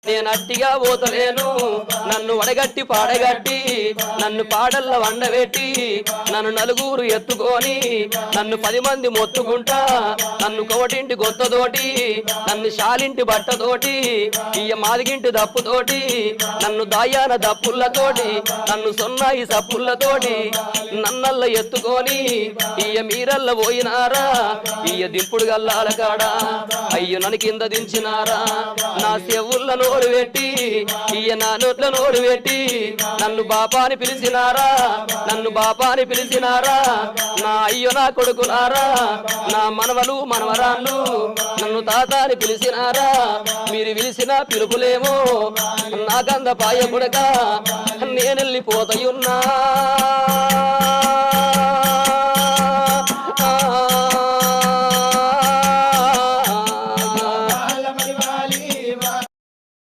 నేను అట్టిగా పోతలేను నన్ను వడగట్టి పాడగట్టి నన్ను పాడల్ల వండబెట్టి నన్ను నలుగురు ఎత్తుకొని నన్ను 10 మంది మొత్తుకుంటా నన్ను కోటింటి గొత్తతోటి నన్ను శాలింటి బట్టతోటి ఇయ్య మాదిగింటి దప్పుతోటి నన్ను దాయాన దప్పులతోటి నన్ను సొన్నాయి సప్పులతోటి నన్నల్ల ఎత్తుకొని ఇయ్య మీరల్ల పోయినారా ఇయ్య దింపుడు గల్లాల కాడ అయ్యో నన్ను కింద దించినారా నా చెవుల్ల నోరు పెట్టి ఇయ్య నా నోట్ల నోరు పెట్టి నన్ను బాపాని పిలిచినారా నన్ను బాపాని పిలిచినారా నా అయ్యో నా కొడుకులారా నా మనవలు మనవరాళ్ళు నన్ను తాతాని పిలిచినారా మీరు పిలిచిన పిలుపులేమో నాకంద పాయ కొడక నేనెళ్ళిపోతయున్నా